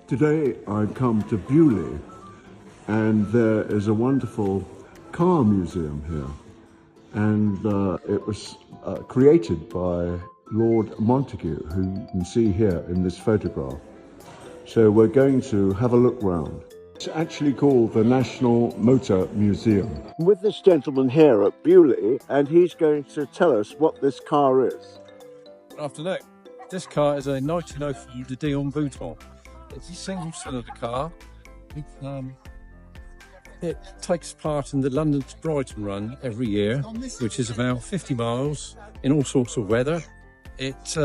Today I've come to Beaulieu, and there is a wonderful car museum here, and it was created by Lord Montague, who you can see here in this photograph. So we're going to have a look round. It's actually called the National Motor Museum. I'm with this gentleman here at Beaulieu, and he's going to tell us what this car is. Good afternoon. This car is a 1904 Dion Bouton. It's a single-cylinder car. It takes part in the London to Brighton Run every year, which is about 50 miles in all sorts of weather. It's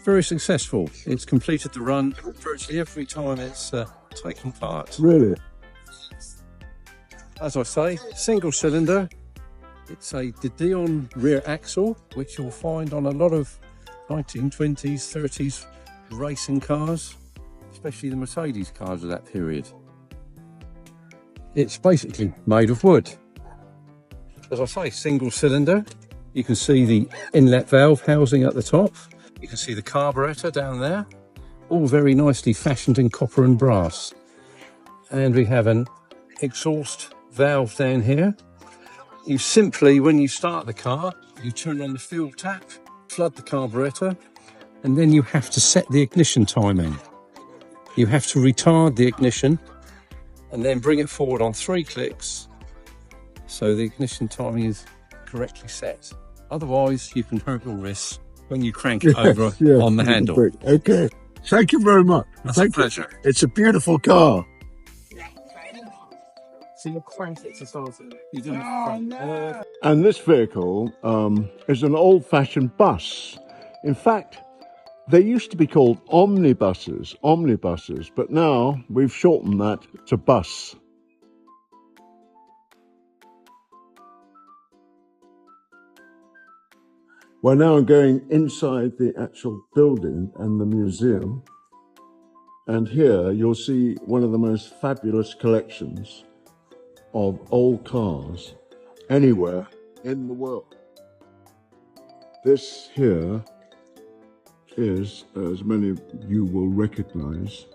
very successful. It's completed the run virtually every time it's taken part. Really? As I say, single-cylinder. It's a Dion rear axle, which you'll find on a lot of 1920s, 30s racing cars, especially the Mercedes cars of that period. It's basically made of wood. As I say, single cylinder. You can see the inlet valve housing at the top. You can see the carburetor down there, all very nicely fashioned in copper and brass. And we have an exhaust valve down here. You simply, when you start the car, you turn on the fuel tap, flood the carburetor, and then you have to set the ignition timing. You have to retard the ignition and then bring it forward on 3 clicks so the ignition timing is correctly set. Otherwise, you can hurt your wrists when you crank it over on the handle. Okay, thank you very much. That's a pleasure. It's a beautiful car. So you'll crank it to start it. You don't And this vehicle is an old-fashioned bus. In fact, they used to be called omnibuses, but now we've shortened that to bus. We're now going inside the actual building and the museum. And here you'll see one of the most fabulous collections of old cars anywhere in the world. This here is, as many of you will recognize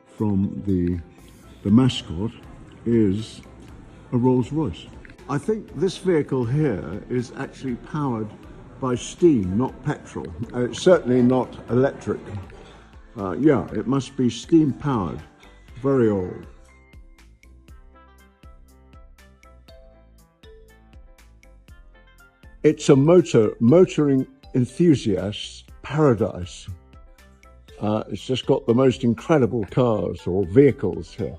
from the mascot, is a Rolls-Royce. I think this vehicle here is actually powered by steam, not petrol. It's certainly not electric. Yeah, it must be steam powered, very old. It's a motoring enthusiast's paradise. It's just got the most incredible cars or vehicles here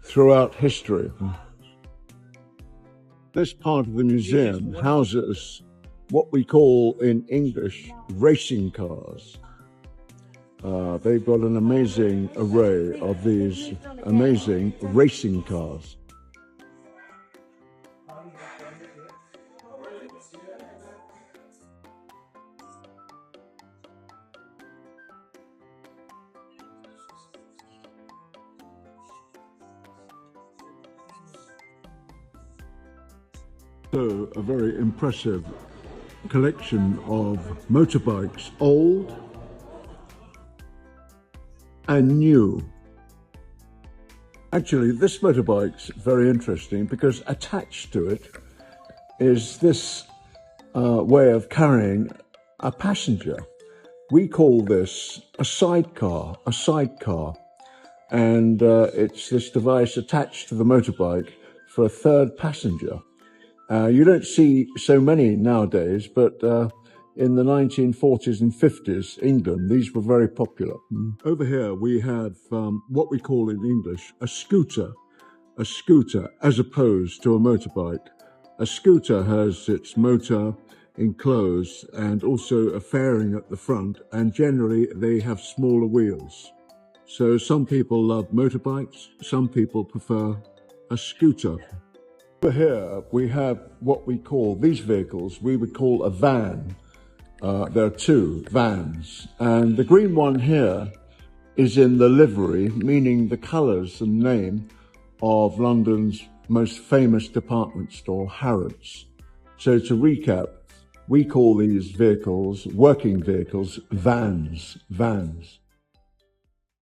throughout history. This part of the museum houses what we call in English racing cars. They've got an amazing array of these amazing racing cars. So a very impressive collection of motorbikes, old and new. Actually, this motorbike's very interesting because attached to it is this way of carrying a passenger. We call this a sidecar, and it's this device attached to the motorbike for a third passenger. You don't see so many nowadays, but in the 1940s and 50s, England, these were very popular. Over here we have what we call in English a scooter as opposed to a motorbike. A scooter has its motor enclosed and also a fairing at the front, and generally they have smaller wheels. So some people love motorbikes, some people prefer a scooter. Over here we have what we call, these vehicles we would call a van. There are 2 vans, and the green one here is in the livery, meaning the colours and name of London's most famous department store, Harrods. So to recap, we call these vehicles, working vehicles, vans.